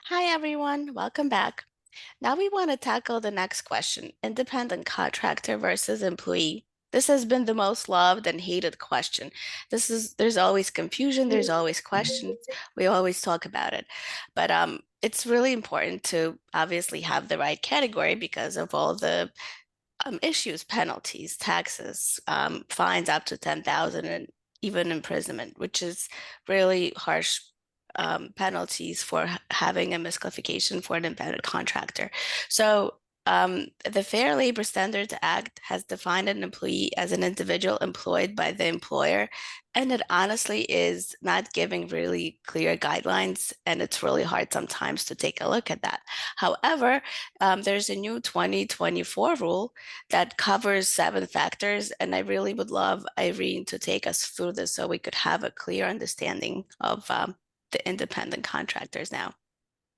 Hi everyone, welcome back. Now we want to tackle the next question, independent contractor versus employee. This has been the most loved and hated question. There's always confusion, there's always questions. We always talk about it. But it's really important to obviously have the right category because of all the issues, penalties, taxes, fines up to 10,000 and even imprisonment, which is really harsh penalties for having a misclassification for an independent contractor. So the Fair Labor Standards Act has defined an employee as an individual employed by the employer, and it honestly is not giving really clear guidelines, and it's really hard sometimes to take a look at that. However, there's a new 2024 rule that covers 7 factors. And I really would love Irene to take us through this so we could have a clear understanding of the independent contractors now.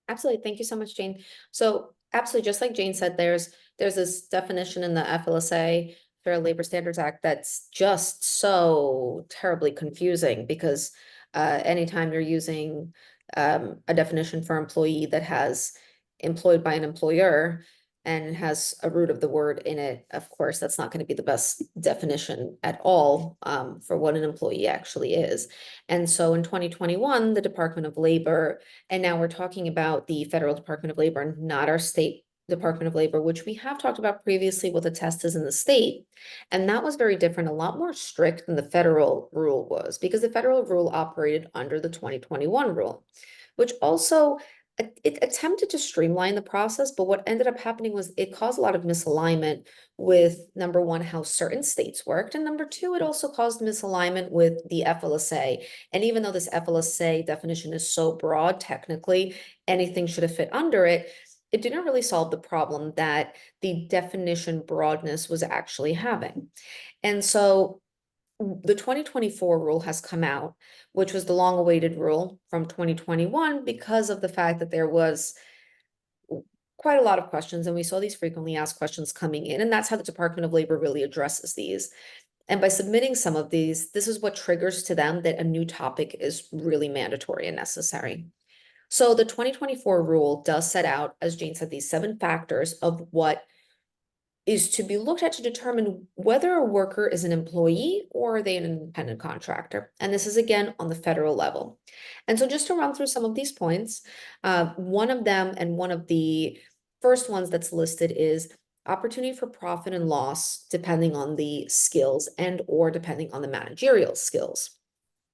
Absolutely. Thank you so much, Jane. So absolutely, just like Jane said, there's this definition in the FLSA, Fair Labor Standards Act, that's just so terribly confusing because anytime you're using a definition for employee that has employed by an employer and has a root of the word in it, of course, that's not going to be the best definition at all for what an employee actually is. And so in 2021, the Department of Labor, and now we're talking about the Federal Department of Labor, not our state Department of Labor, which we have talked about previously what the test is in the state. And that was very different, a lot more strict than the federal rule was, because the federal rule operated under the 2021 rule, which also it attempted to streamline the process, but what ended up happening was it caused a lot of misalignment with number one, how certain states worked, and number two, it also caused misalignment with the FLSA. And even though this FLSA definition is so broad, technically, anything should have fit under it, it didn't really solve the problem that the definition broadness was actually having. And so the 2024 rule has come out, which was the long-awaited rule from 2021 because of the fact that there was quite a lot of questions, and we saw these frequently asked questions coming in, and that's how the Department of Labor really addresses these. And by submitting some of these, this is what triggers to them that a new topic is really mandatory and necessary. So the 2024 rule does set out, as Jane said, these 7 factors of what is to be looked at to determine whether a worker is an employee or are they an independent contractor. And this is again on the federal level. And so just to run through some of these points, one of them and one of the first ones that's listed is opportunity for profit and loss depending on the skills and or depending on the managerial skills.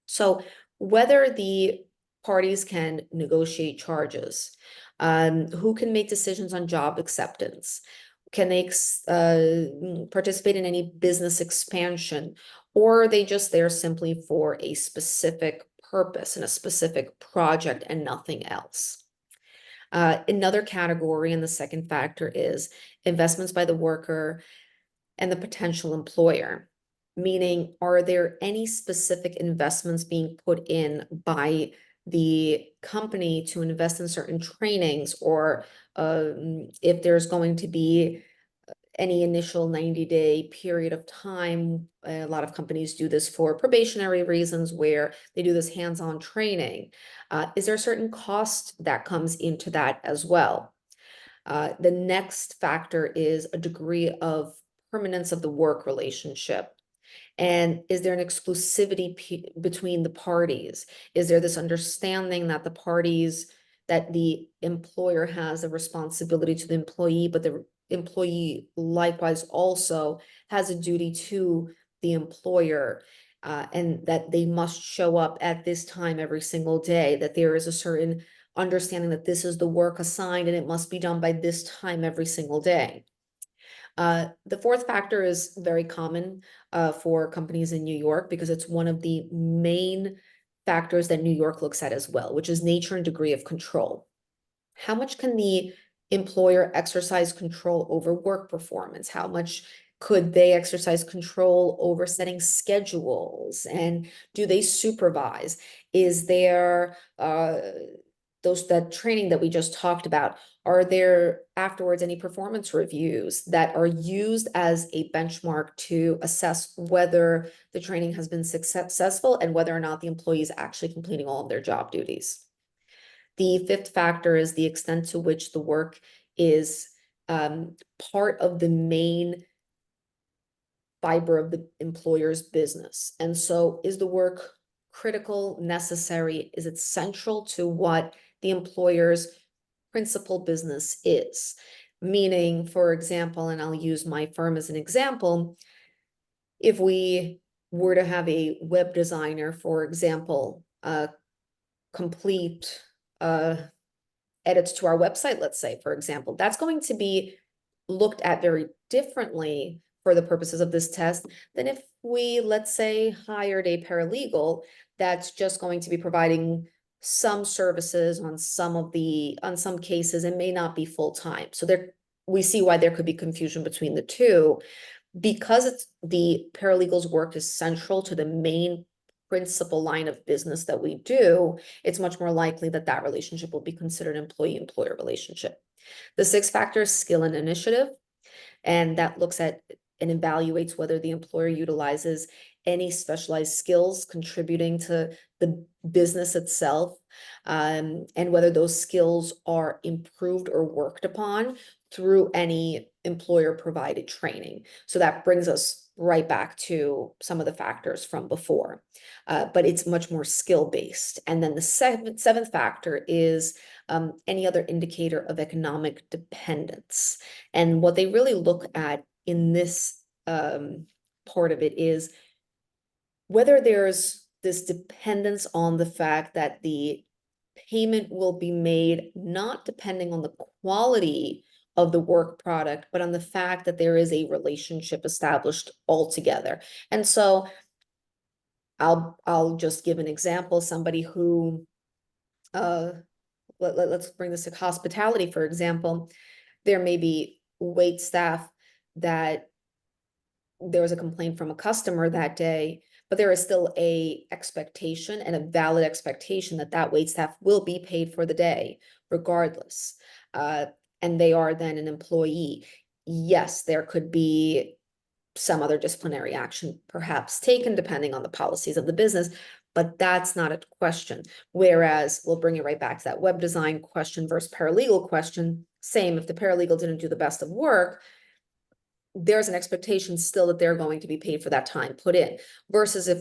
So whether the parties can negotiate charges, who can make decisions on job acceptance, can they participate in any business expansion, or are they just there simply for a specific purpose and a specific project and nothing else? Another category, and the second factor is investments by the worker and the potential employer. Meaning, are there any specific investments being put in by the company to invest in certain trainings, or if there's going to be any initial 90-day period of time. A lot of companies do this for probationary reasons where they do this hands-on training. Is there a certain cost that comes into that as well? The next factor is a degree of permanence of the work relationship. And is there an exclusivity between the parties? Is there this understanding that that the employer has a responsibility to the employee, but the employee likewise also has a duty to the employer, and that they must show up at this time every single day, that there is a certain understanding that this is the work assigned and it must be done by this time every single day. The fourth factor is very common for companies in New York because it's one of the main factors that New York looks at as well, which is nature and degree of control. How much can the employer exercise control over work performance? How much could they exercise control over setting schedules? And do they supervise? Is there that training that we just talked about, are there afterwards any performance reviews that are used as a benchmark to assess whether the training has been successful and whether or not the employee is actually completing all of their job duties? The fifth factor is the extent to which the work is part of the main fiber of the employer's business. And so is the work critical, necessary? Is it central to what the employer's principal business is? Meaning, for example, and I'll use my firm as an example, if we were to have a web designer, for example, complete edits to our website, let's say, for example, that's going to be looked at very differently for the purposes of this test than if we, let's say, hired a paralegal that's just going to be providing some services on some cases and may not be full-time. So there, we see why there could be confusion between the two. Because it's the paralegal's work is central to the main principal line of business that we do, it's much more likely that that relationship will be considered an employee-employer relationship. The sixth factor is skill and initiative, and that looks at and evaluates whether the employer utilizes any specialized skills contributing to the business itself, and whether those skills are improved or worked upon through any employer provided training. So that brings us right back to some of the factors from before, but it's much more skill based. And then the seventh factor is any other indicator of economic dependence. And what they really look at in this part of it is whether there's this dependence on the fact that the payment will be made not depending on the quality of the work product, but on the fact that there is a relationship established altogether. And so I'll just give an example, somebody who let's bring this to hospitality, for example. There may be wait staff that there was a complaint from a customer that day, but there is still a expectation and a valid expectation that that wait staff will be paid for the day regardless. And they are then an employee. Yes, there could be some other disciplinary action perhaps taken depending on the policies of the business, but that's not a question. Whereas we'll bring it right back to that web design question versus paralegal question. Same, if the paralegal didn't do the best of work, there's an expectation still that they're going to be paid for that time put in, versus if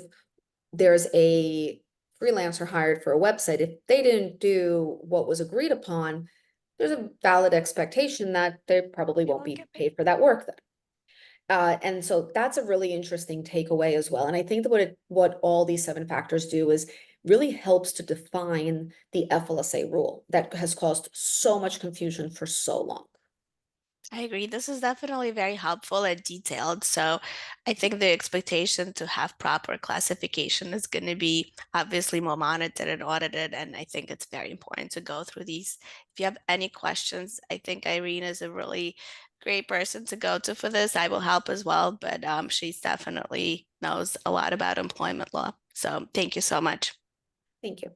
there's a freelancer hired for a website, if they didn't do what was agreed upon, there's a valid expectation that they probably They won't won't be get paid. paid for that work then. And so that's a really interesting takeaway as well. And I think that what all these seven factors do is really helps to define the FLSA rule that has caused so much confusion for so long. I agree. This is definitely very helpful and detailed. So I think the expectation to have proper classification is going to be obviously more monitored and audited. And I think it's very important to go through these. If you have any questions, I think Irene is a really great person to go to for this. I will help as well, but she's definitely knows a lot about employment law. So thank you so much. Thank you.